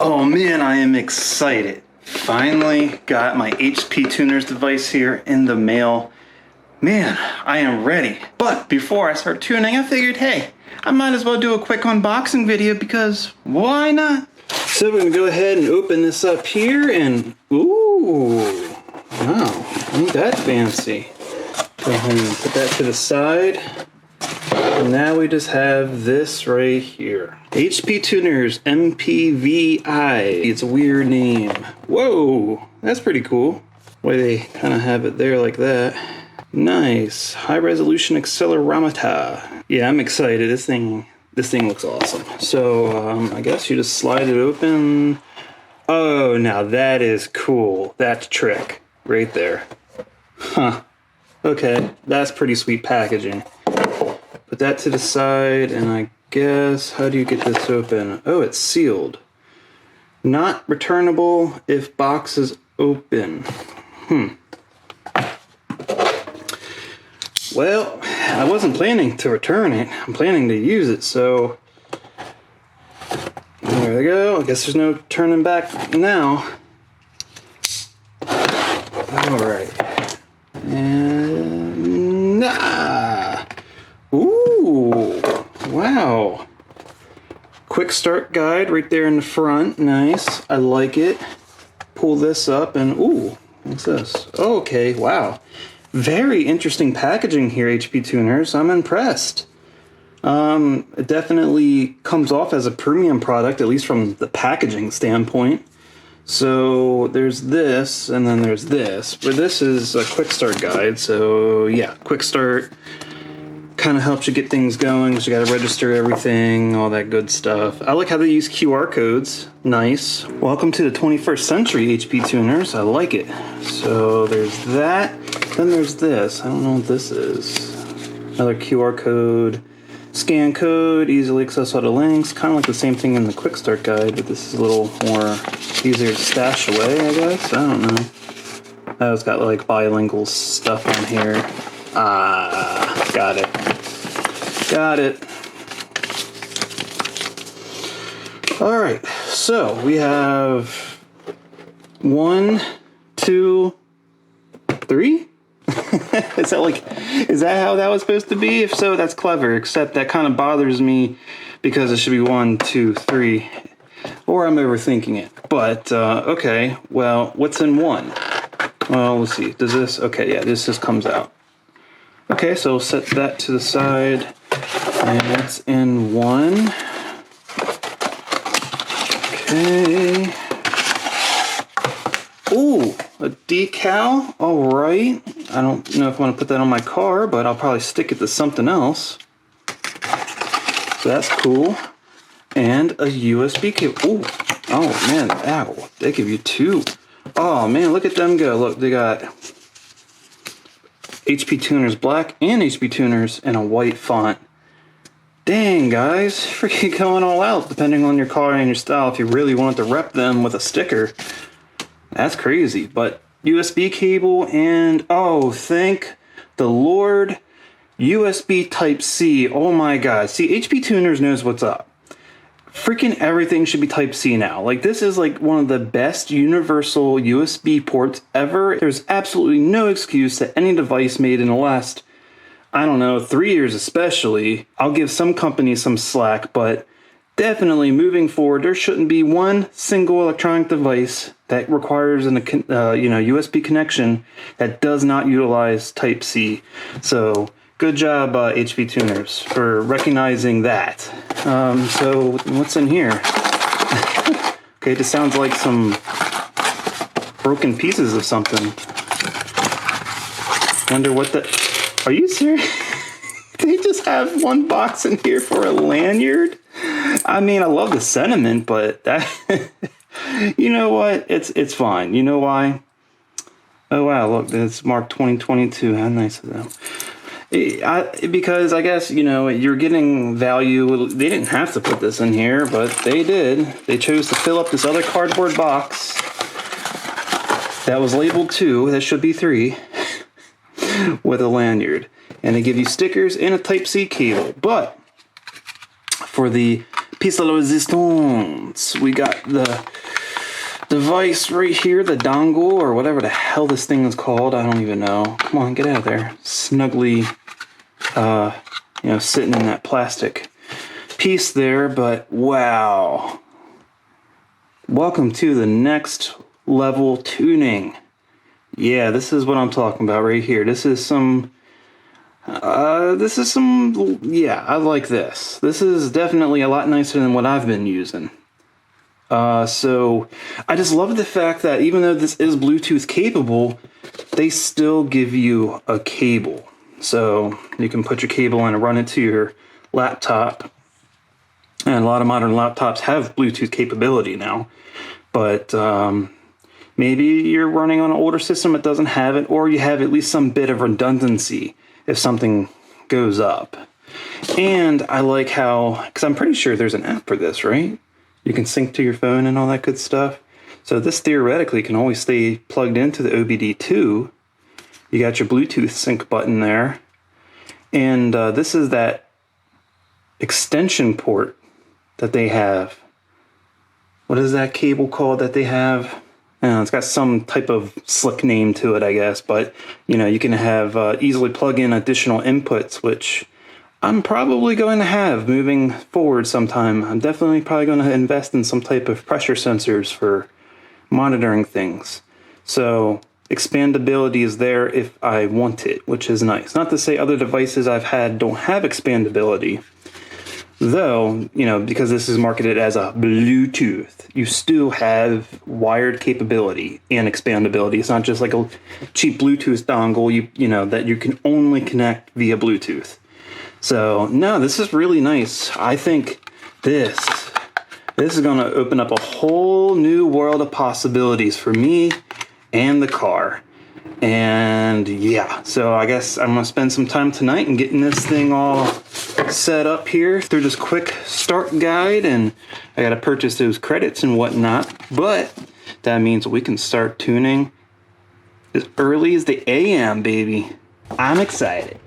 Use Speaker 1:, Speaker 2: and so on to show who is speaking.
Speaker 1: Oh man, I am excited. Finally got my HP Tuners device here in the mail. Man, I am ready. But before I start tuning, I figured, hey, I might as well do a quick unboxing video because why not? So we're gonna go ahead and open this up here and, ooh, wow, ain't that fancy. Go ahead and put that to the side. And now we just have this right here. HP Tuners MPVI. It's a weird name. Whoa, that's pretty cool. The way they kind of have it there like that. Nice. High resolution accelerometer. Yeah, I'm excited. This thing looks awesome. So I guess you just slide it open. Oh, now that is cool. That's a trick right there. Huh. Okay, that's pretty sweet packaging. Put that to the side, and I guess, how do you get this open? Oh, it's sealed. Not returnable if box is open. Well, I wasn't planning to return it. I'm planning to use it, so there we go. I guess there's no turning back now. All right. And ooh, wow. Quick start guide right there in the front. Nice. I like it. Pull this up and ooh, what's this? Oh, okay, wow. Very interesting packaging here, HP Tuners. I'm impressed. It definitely comes off as a premium product, at least from the packaging standpoint. So there's this, and then there's this. But this is a quick start guide, so yeah, quick start kind of helps you get things going. So you got to register everything, all that good stuff. I like how they use QR codes. Nice. Welcome to the 21st century, HP Tuners. I like it. So there's that. Then there's this. I don't know what this is. Another QR code. Scan code, easily access all the links. Kind of like the same thing in the quick start guide, but this is a little more easier to stash away, I guess. I don't know. Oh, it's got like bilingual stuff on here. Ah, got it. Got it. All right, so we have 1, 2, 3. Is that how that was supposed to be? If so, that's clever, except that kind of bothers me because it should be 1, 2, 3, or I'm overthinking it. But okay, well, what's in 1? Well, let's see. Does this? Okay, yeah, this just comes out. Okay, so set that to the side, and it's in 1. Okay. Ooh, a decal. All right. I don't know if I want to put that on my car, but I'll probably stick it to something else. So that's cool. And a USB cable. Ooh. Oh man, ow. They give you 2. Oh man, look at them go. Look, they got HP Tuners black and HP Tuners in a white font. Dang, guys, freaking going all out, depending on your car and your style. If you really wanted to rep them with a sticker, that's crazy. But USB cable and, oh, thank the Lord, USB Type-C. Oh my God. See, HP Tuners knows what's up. Freaking everything should be Type-C now. Like, this is like one of the best universal USB ports ever. There's absolutely no excuse that any device made in the last, I don't know, 3 years especially. I'll give some companies some slack, but definitely moving forward, there shouldn't be one single electronic device that requires an USB connection that does not utilize Type-C. So good job, HP Tuners, for recognizing that. So what's in here? Okay, this sounds like some broken pieces of something. Wonder what the... Are you serious? They just have one box in here for a lanyard? I mean, I love the sentiment, but that... You know what? It's fine. You know why? Oh, wow, look, it's marked 2022. How nice of them. Because I guess, you know, you're getting value. They didn't have to put this in here, but they did. They chose to fill up this other cardboard box that was labeled 2, that should be 3, with a lanyard. And they give you stickers and a Type-C cable. But for the piece de resistance. We got the device right here, the dongle, or whatever the hell this thing is called. I don't even know. Come on, get out of there. Snugly, you know, sitting in that plastic piece there, but wow. Welcome to the next level tuning. Yeah, this is what I'm talking about right here. This is some, yeah, I like this. This is definitely a lot nicer than what I've been using. So I just love the fact that even though this is Bluetooth capable, they still give you a cable. So you can put your cable in and run it to your laptop. And a lot of modern laptops have Bluetooth capability now, but maybe you're running on an older system that doesn't have it, or you have at least some bit of redundancy if something goes up. And I like how, because I'm pretty sure there's an app for this, right? You can sync to your phone and all that good stuff. So this theoretically can always stay plugged into the OBD2. You got your Bluetooth sync button there. And this is that extension port that they have. What is that cable called that they have? It's got some type of slick name to it, I guess, but you know, you can have easily plug in additional inputs, which I'm probably going to have moving forward sometime. I'm definitely probably going to invest in some type of pressure sensors for monitoring things. So expandability is there if I want it, which is nice. Not to say other devices I've had don't have expandability. Though, you know, because this is marketed as a Bluetooth, you still have wired capability and expandability. It's not just like a cheap Bluetooth dongle, you know, that you can only connect via Bluetooth. So, no, this is really nice. I think this is going to open up a whole new world of possibilities for me and the car. And yeah, so I guess I'm going to spend some time tonight and getting this thing all set up here through this quick start guide, and I got to purchase those credits and whatnot, but that means we can start tuning as early as the AM, baby. I'm excited.